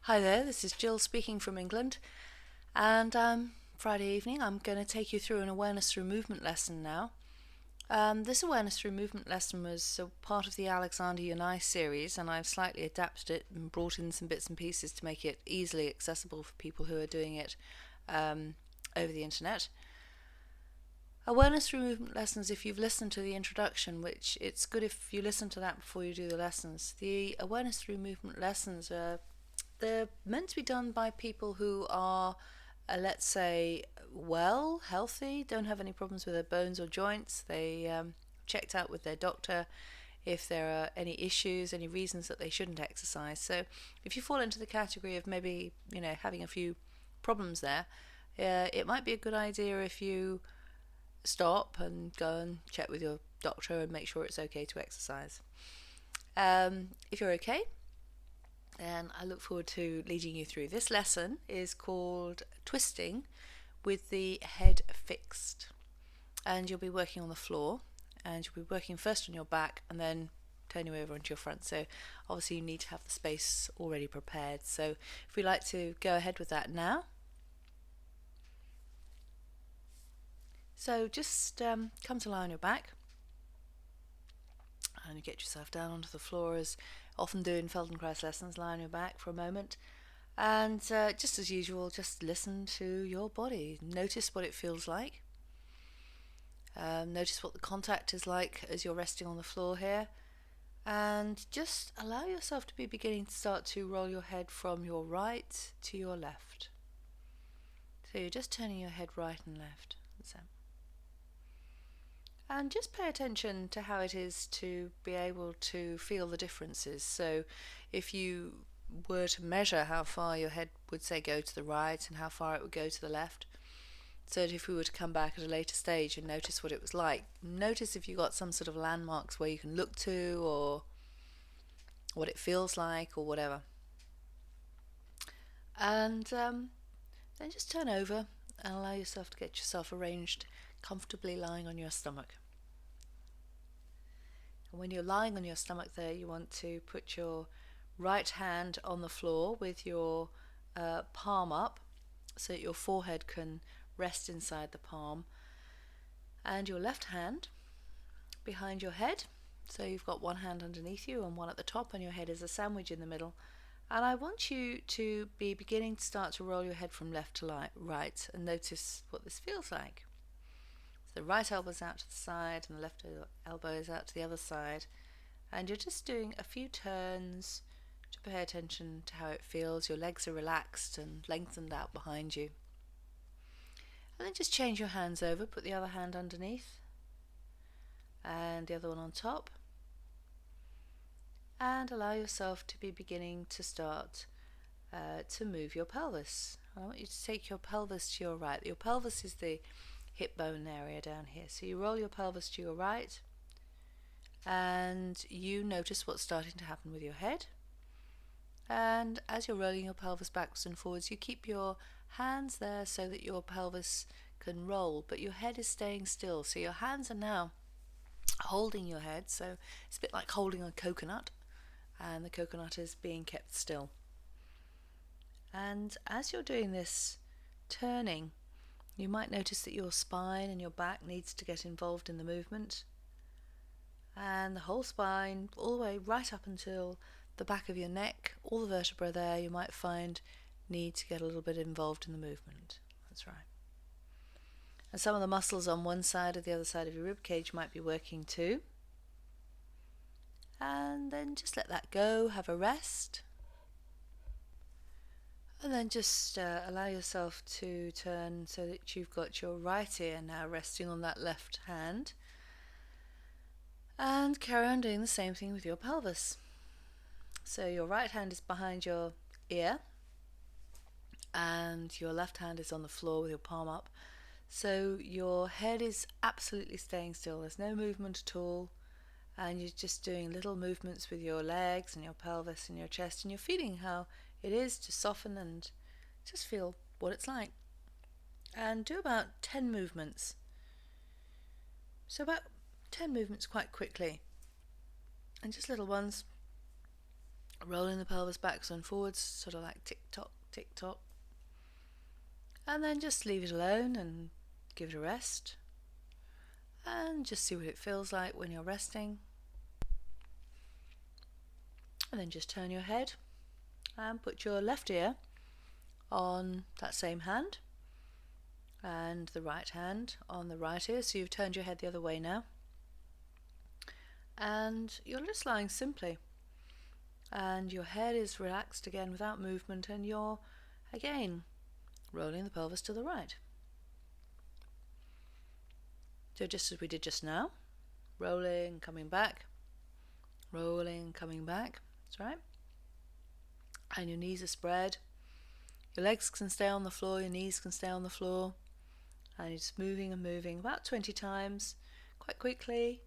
Hi there, this is Jill speaking from England, and Friday evening I'm going to take you through an awareness through movement lesson now. This awareness through movement lesson was a part of the Alexander Yanai series, and I've slightly adapted it and brought in some bits and pieces to make it easily accessible for people who are doing it over the internet. Awareness through movement lessons, if you've listened to the introduction, which it's good if you listen to that before you do the lessons. The awareness through movement lessons they're meant to be done by people who are, let's say, well, healthy, don't have any problems with their bones or joints. They checked out with their doctor if there are any issues, any reasons that they shouldn't exercise. So if you fall into the category of maybe, having a few problems there, it might be a good idea if you stop and go and check with your doctor and make sure it's okay to exercise. If you're okay, and I look forward to leading you through. This lesson is called Twisting with the Head Fixed, and you'll be working on the floor, and you'll be working first on your back and then turning over onto your front. So obviously you need to have the space already prepared. So if we'd like to go ahead with that now. So just come to lie on your back, and you get yourself down onto the floor, as often do in Feldenkrais lessons. Lie on your back for a moment, and just as usual, just listen to your body. Notice what it feels like. Notice what the contact is like as you're resting on the floor here, and just allow yourself to be beginning to start to roll your head from your right to your left. So you're just turning your head right and left. That's it. And just pay attention to how it is to be able to feel the differences. So if you were to measure how far your head would, say, go to the right and how far it would go to the left, so that if we were to come back at a later stage and notice what it was like, notice if you got some sort of landmarks where you can look to, or what it feels like, or whatever. And then just turn over and allow yourself to get yourself arranged comfortably lying on your stomach. And when you're lying on your stomach there, you want to put your right hand on the floor with your palm up, so that your forehead can rest inside the palm, and your left hand behind your head. So you've got one hand underneath you and one at the top, and your head is a sandwich in the middle. And I want you to be beginning to start to roll your head from left to right, and notice what this feels like. So the right elbow's out to the side and the left elbow is out to the other side, and you're just doing a few turns to pay attention to how it feels. Your legs are relaxed and lengthened out behind you. And then just change your hands over, put the other hand underneath and the other one on top, and allow yourself to be beginning to start to move your pelvis. I want you to take your pelvis to your right. Your pelvis is the hip bone area down here. So you roll your pelvis to your right, and you notice what's starting to happen with your head. And as you're rolling your pelvis backwards and forwards, you keep your hands there so that your pelvis can roll, but your head is staying still. So your hands are now holding your head, so it's a bit like holding a coconut, and the coconut is being kept still. And as you're doing this turning, you might notice that your spine and your back needs to get involved in the movement, and the whole spine, all the way right up until the back of your neck, all the vertebrae there, you might find need to get a little bit involved in the movement. That's right. And some of the muscles on one side or the other side of your rib cage might be working too. And then just let that go, have a rest. And then just allow yourself to turn so that you've got your right ear now resting on that left hand. And carry on doing the same thing with your pelvis. So your right hand is behind your ear, and your left hand is on the floor with your palm up. So your head is absolutely staying still. There's no movement at all. And you're just doing little movements with your legs and your pelvis and your chest, and you're feeling how it is to soften and just feel what it's like. And do about 10 movements. So about 10 movements quite quickly. And just little ones. rolling the pelvis backwards and forwards, sort of like tick-tock, tick-tock. And then just leave it alone and give it a rest. And just see what it feels like when you're resting. And then just turn your head and put your left ear on that same hand and the right hand on the right ear. So you've turned your head the other way now. And you're just lying simply. And your head is relaxed again without movement, and you're again rolling the pelvis to the right. So just as we did just now, rolling, coming back, rolling, coming back. That's right. And your knees are spread. Your legs can stay on the floor, your knees can stay on the floor. And you're just moving and moving about 20 times, quite quickly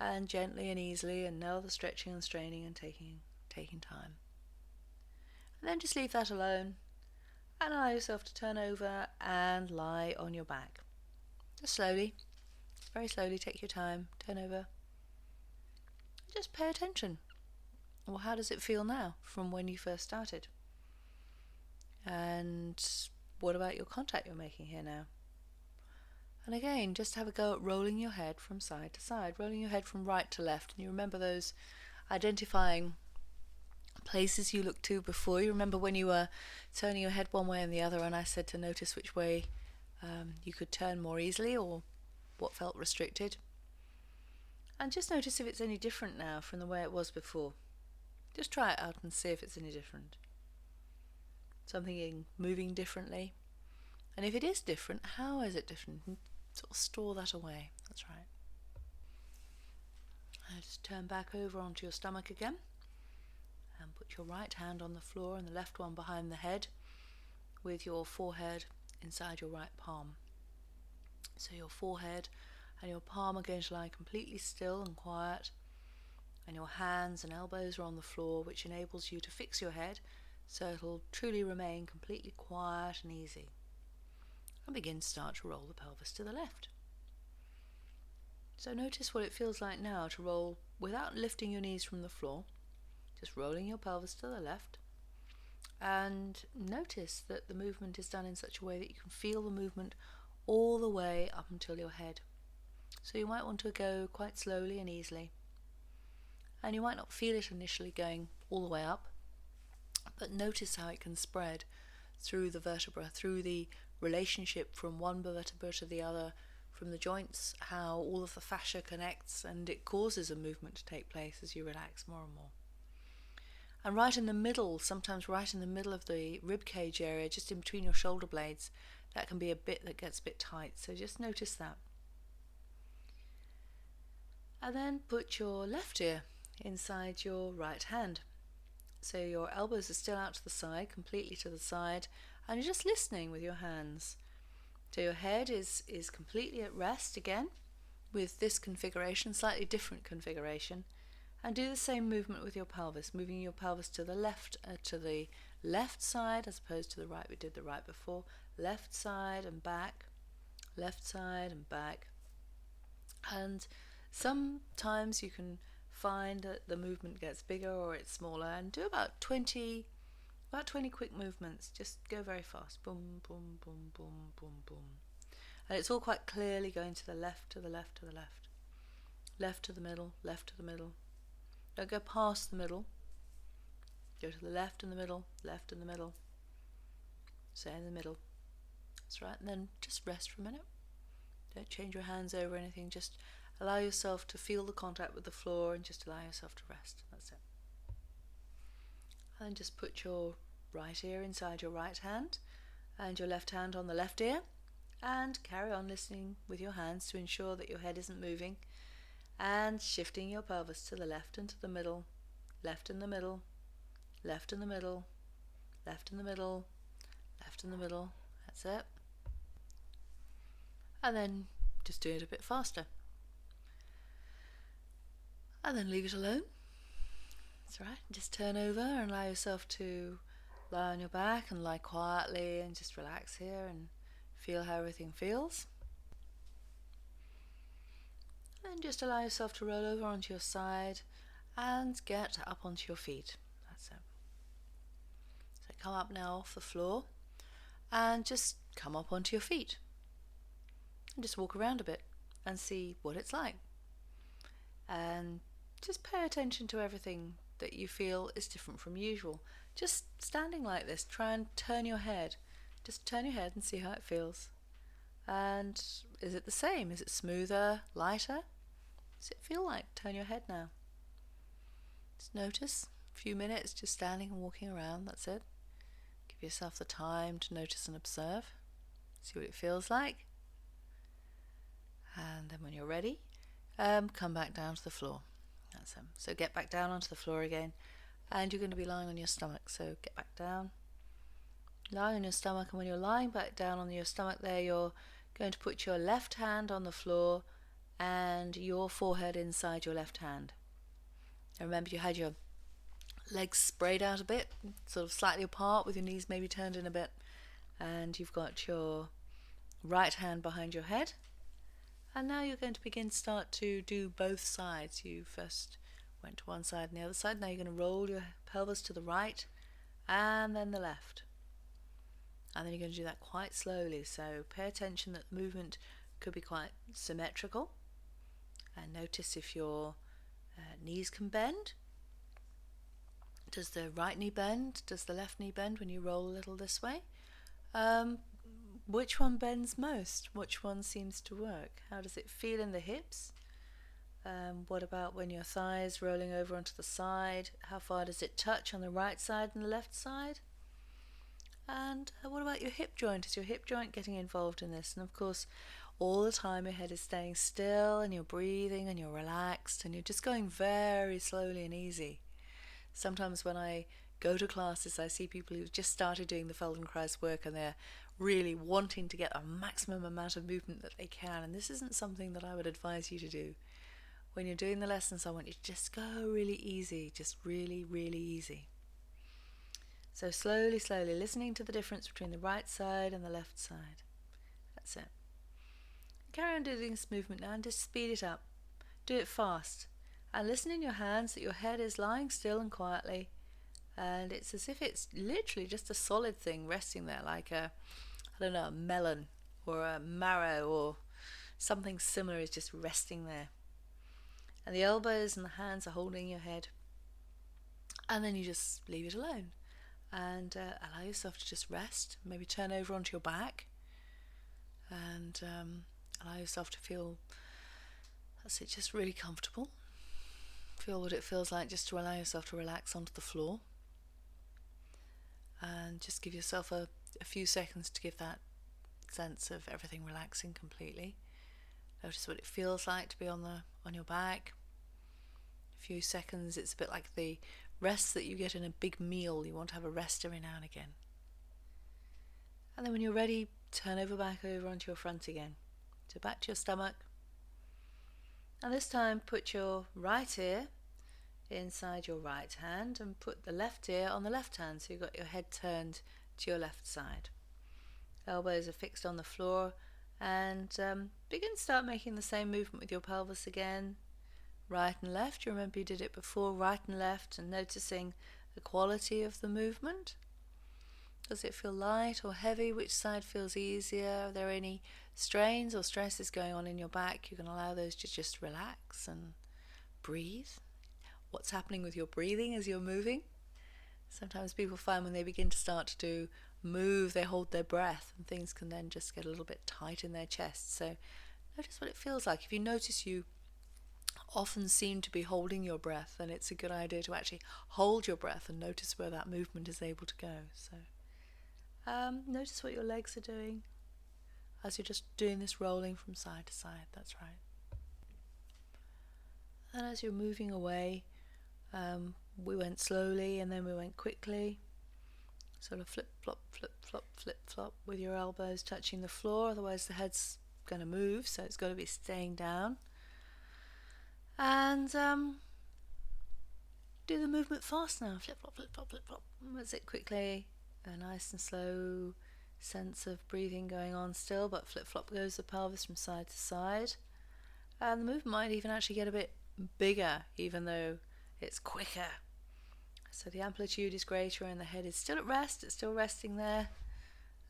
and gently and easily, and now the stretching and straining and taking time. And then just leave that alone and allow yourself to turn over and lie on your back. Just slowly, very slowly, take your time, turn over. Just pay attention. Well, how does it feel now from when you first started? And what about your contact you're making here now? And again, just have a go at rolling your head from side to side, rolling your head from right to left. And you remember those identifying places you looked to before. You remember when you were turning your head one way and the other, and I said to notice which way you could turn more easily or what felt restricted. And just notice if it's any different now from the way it was before. Just try it out and see if it's any different. Something moving differently. And if it is different, how is it different? And sort of store that away. That's right. And just turn back over onto your stomach again. And put your right hand on the floor and the left one behind the head, with your forehead inside your right palm. So your forehead and your palm are going to lie completely still and quiet, and your hands and elbows are on the floor, which enables you to fix your head so it'll truly remain completely quiet and easy. And begin to start to roll the pelvis to the left. So notice what it feels like now to roll without lifting your knees from the floor, just rolling your pelvis to the left. And notice that the movement is done in such a way that you can feel the movement all the way up until your head. So you might want to go quite slowly and easily. And you might not feel it initially going all the way up, but notice how it can spread through the vertebra, through the relationship from one vertebra to the other, from the joints, how all of the fascia connects, and it causes a movement to take place as you relax more and more. And right in the middle, sometimes right in the middle of the rib cage area, just in between your shoulder blades, that can be a bit that gets a bit tight, so just notice that. And then put your left ear inside your right hand. So your elbows are still out to the side, completely to the side, and you're just listening with your hands. So your head is completely at rest again with this configuration, slightly different configuration. And do the same movement with your pelvis, moving your pelvis to the left side as opposed to the right. We did the right before. Left side and back, left side and back. And sometimes you can find that the movement gets bigger or it's smaller, and do about 20 quick movements. Just go very fast. Boom, boom, boom, boom, boom, boom. And it's all quite clearly going to the left, to the left, to the left. Left to the middle, left to the middle. Don't go past the middle. Go to the left and the middle, left and the middle. Stay in the middle. That's right. And then just rest for a minute. Don't change your hands over anything. Just allow yourself to feel the contact with the floor and just allow yourself to rest. That's it. And then just put your right ear inside your right hand and your left hand on the left ear, and carry on listening with your hands to ensure that your head isn't moving, and shifting your pelvis to the left and to the middle, left in the middle, left in the middle, left in the middle, left in the middle. That's it. And then just do it a bit faster. And then leave it alone. That's right. Just turn over and allow yourself to lie on your back and lie quietly and just relax here and feel how everything feels. And just allow yourself to roll over onto your side and get up onto your feet. That's it. So come up now off the floor and just come up onto your feet and just walk around a bit and see what it's like. And just pay attention to everything that you feel is different from usual. Just standing like this, try and turn your head. Just turn your head and see how it feels. And is it the same? Is it smoother, lighter? Does it feel like? Turn your head now. Just notice a few minutes just standing and walking around, that's it. Give yourself the time to notice and observe. See what it feels like. And then when you're ready, come back down to the floor. That's it. So get back down onto the floor again, and you're going to be lying on your stomach. So get back down, lie on your stomach, and when you're lying back down on your stomach there, you're going to put your left hand on the floor and your forehead inside your left hand. And remember, you had your legs sprayed out a bit, sort of slightly apart with your knees maybe turned in a bit, and you've got your right hand behind your head. And now you're going to start to do both sides. You first went to one side and the other side. Now you're going to roll your pelvis to the right and then the left. And then you're going to do that quite slowly. So pay attention that the movement could be quite symmetrical. And notice if your knees can bend. Does the right knee bend? Does the left knee bend when you roll a little this way? Which one bends most? Which one seems to work? How does it feel in the hips? What about when your thighs rolling over onto the side? How far does it touch on the right side and the left side? And what about your hip joint? Is your hip joint getting involved in this? And of course, all the time your head is staying still and you're breathing and you're relaxed and you're just going very slowly and easy. Sometimes when I go to classes, I see people who've just started doing the Feldenkrais work and they're really wanting to get a maximum amount of movement that they can, and this isn't something that I would advise you to do. When you're doing the lessons, I want you to just go really easy, just really, really easy. So slowly, slowly, listening to the difference between the right side and the left side. That's it. Carry on doing this movement now and just speed it up. Do it fast. And listen in your hands that your head is lying still and quietly, and it's as if it's literally just a solid thing resting there, like a melon or a marrow or something similar is just resting there. And the elbows and the hands are holding your head. And then you just leave it alone and allow yourself to just rest. Maybe turn over onto your back and allow yourself to feel, that's it, just really comfortable. Feel what it feels like just to allow yourself to relax onto the floor. And just give yourself a few seconds to give that sense of everything relaxing completely. Notice what it feels like to be on your back. A few seconds, it's a bit like the rest that you get in a big meal. You want to have a rest every now and again. And then when you're ready, turn back over onto your front again. So back to your stomach. And this time put your right ear inside your right hand and put the left ear on the left hand, so you've got your head turned to your left side. Elbows are fixed on the floor, and start making the same movement with your pelvis again. Right and left, you remember you did it before, right and left, and noticing the quality of the movement. Does it feel light or heavy? Which side feels easier? Are there any strains or stresses going on in your back? You can allow those to just relax and breathe. What's happening with your breathing as you're moving? Sometimes people find when they begin to start to move, they hold their breath, and things can then just get a little bit tight in their chest. So notice what it feels like. If you notice you often seem to be holding your breath, then it's a good idea to actually hold your breath and notice where that movement is able to go. So notice what your legs are doing as you're just doing this rolling from side to side. That's right. And as you're moving away, we went slowly and then we went quickly. Sort of flip, flop, flip, flop, flip, flop with your elbows touching the floor, otherwise the head's going to move, so it's got to be staying down. And do the movement fast now. Flip, flop, flip, flop, flip, flop. That's it quickly. A nice and slow sense of breathing going on still, but flip, flop goes the pelvis from side to side. And the movement might even actually get a bit bigger, even though it's quicker. So the amplitude is greater and the head is still at rest, it's still resting there.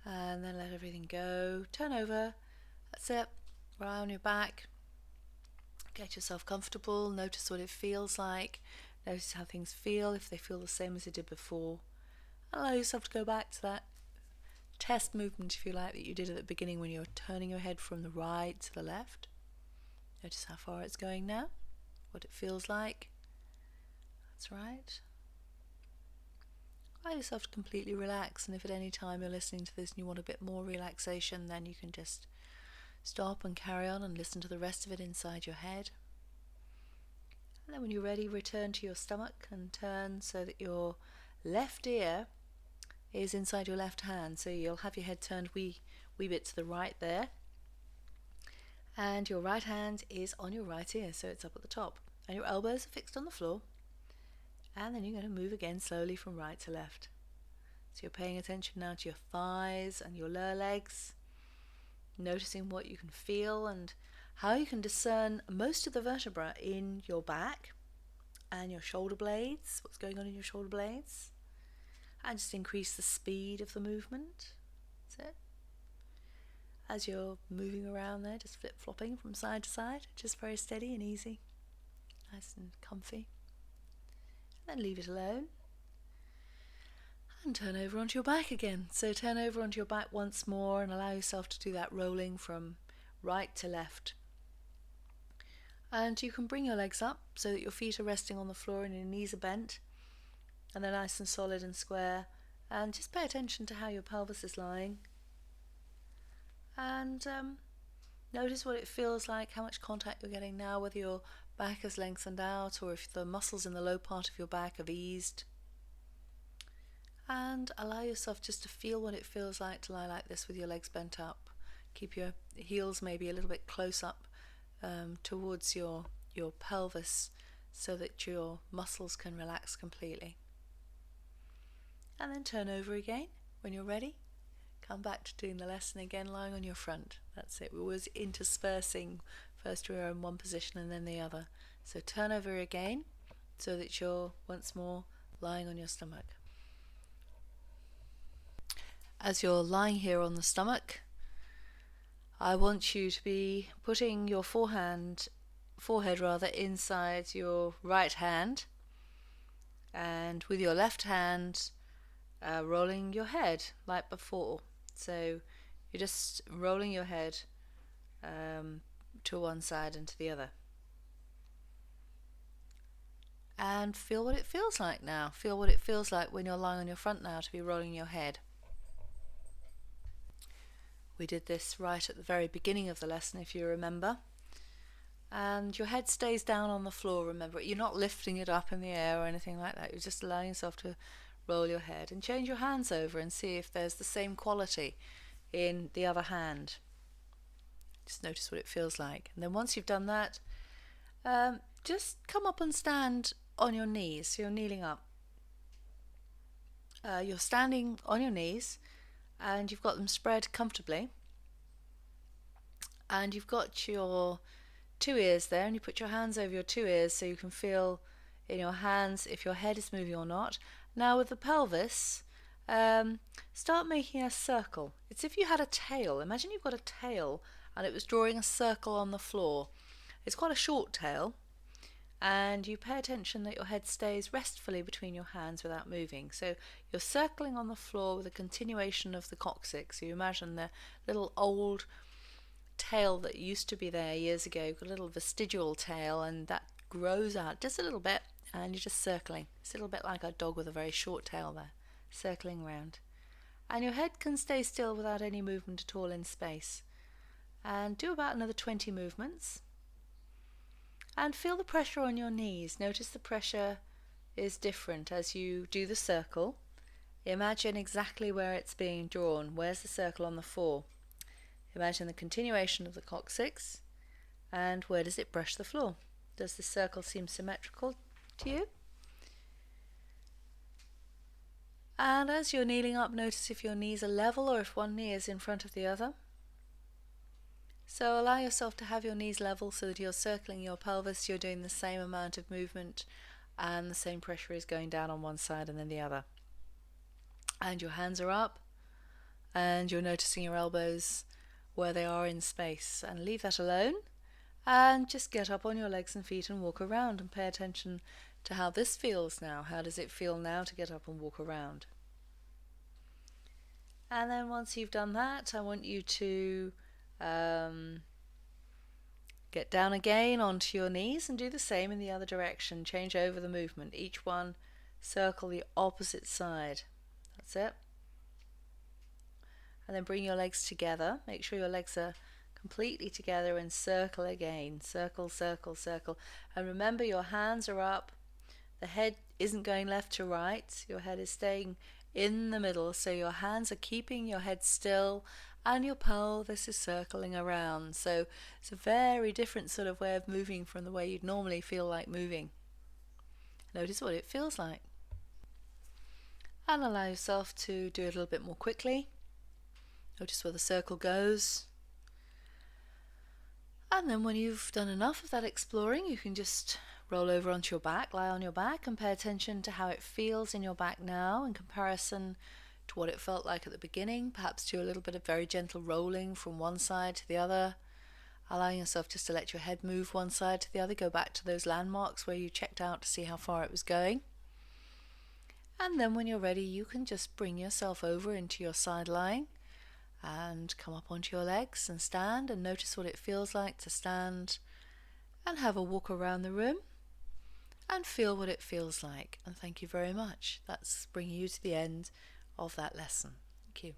And then let everything go. Turn over. That's it. Lie on your back. Get yourself comfortable. Notice what it feels like. Notice how things feel, if they feel the same as they did before. Allow yourself to go back to that test movement, if you like, that you did at the beginning when you were turning your head from the right to the left. Notice how far it's going now, what it feels like. That's right. Allow yourself to completely relax, and if at any time you're listening to this and you want a bit more relaxation, then you can just stop and carry on and listen to the rest of it inside your head. And then when you're ready, return to your stomach and turn so that your left ear is inside your left hand. So you'll have your head turned wee bit to the right there. And your right hand is on your right ear, so it's up at the top. And your elbows are fixed on the floor. And then you're going to move again slowly from right to left. So you're paying attention now to your thighs and your lower legs, noticing what you can feel and how you can discern most of the vertebra in your back and your shoulder blades, what's going on in your shoulder blades, and just increase the speed of the movement. That's it. As you're moving around there, just flip-flopping from side to side, just very steady and easy, nice and comfy. And then leave it alone and turn over onto your back again. So turn over onto your back once more and allow yourself to do that rolling from right to left. And you can bring your legs up so that your feet are resting on the floor and your knees are bent and they're nice and solid and square, and just pay attention to how your pelvis is lying and notice what it feels like, how much contact you're getting now, whether your back has lengthened out or if the muscles in the low part of your back have eased. And allow yourself just to feel what it feels like to lie like this with your legs bent up. Keep your heels maybe a little bit close up towards your pelvis so that your muscles can relax completely. And then turn over again when you're ready. Come back to doing the lesson again, lying on your front. That's it. We're always interspersing. First we're in one position and then the other. So turn over again so that you're once more lying on your stomach. As you're lying here on the stomach, I want you to be putting your forehead inside your right hand, and with your left hand rolling your head like before. So you're just rolling your head to one side and to the other. And feel what it feels like now. Feel what it feels like when you're lying on your front now to be rolling your head. We did this right at the very beginning of the lesson, if you remember. And your head stays down on the floor, remember. You're not lifting it up in the air or anything like that. You're just allowing yourself to roll your head. And change your hands over and see if there's the same quality in the other hand. Just notice what it feels like. And then once you've done that, just come up and stand on your knees. So you're kneeling up. You're standing on your knees and you've got them spread comfortably. And you've got your two ears there, and you put your hands over your two ears so you can feel in your hands if your head is moving or not. Now with the pelvis, start making a circle. It's if you had a tail. Imagine you've got a tail and it was drawing a circle on the floor. It's quite a short tail, and you pay attention that your head stays restfully between your hands without moving. So you're circling on the floor with a continuation of the coccyx. So you imagine the little old tail that used to be there years ago. You've got a little vestigial tail, and that grows out just a little bit, and you're just circling. It's a little bit like a dog with a very short tail there, circling around. And your head can stay still without any movement at all in space. And do about another 20 movements. And feel the pressure on your knees. Notice the pressure is different as you do the circle. Imagine exactly where it's being drawn. Where's the circle on the floor? Imagine the continuation of the coccyx, and where does it brush the floor? Does the circle seem symmetrical to you? And as you're kneeling up, notice if your knees are level or if one knee is in front of the other. So allow yourself to have your knees level so that you're circling your pelvis. You're doing the same amount of movement and the same pressure is going down on one side and then the other. And your hands are up, and you're noticing your elbows where they are in space, and leave that alone, and just get up on your legs and feet and walk around and pay attention to how this feels now. How does it feel now to get up and walk around? And then once you've done that, I want you to get down again onto your knees and do the same in the other direction. Change over the movement. Each one circle the opposite side. That's it. And then bring your legs together. Make sure your legs are completely together and circle again. Circle, circle, circle. And remember, your hands are up. The head isn't going left to right. Your head is staying in the middle. So your hands are keeping your head still and your pelvis is circling around. So it's a very different sort of way of moving from the way you'd normally feel like moving. Notice what it feels like. And allow yourself to do it a little bit more quickly. Notice where the circle goes. And then when you've done enough of that exploring, you can just roll over onto your back, lie on your back, and pay attention to how it feels in your back now in comparison to what it felt like at the beginning. Perhaps do a little bit of very gentle rolling from one side to the other, allowing yourself just to let your head move one side to the other. Go back to those landmarks where you checked out to see how far it was going. And then when you're ready, you can just bring yourself over into your side lying and come up onto your legs and stand, and notice what it feels like to stand and have a walk around the room and feel what it feels like. And thank you very much. That's bringing you to the end of that lesson. Thank you.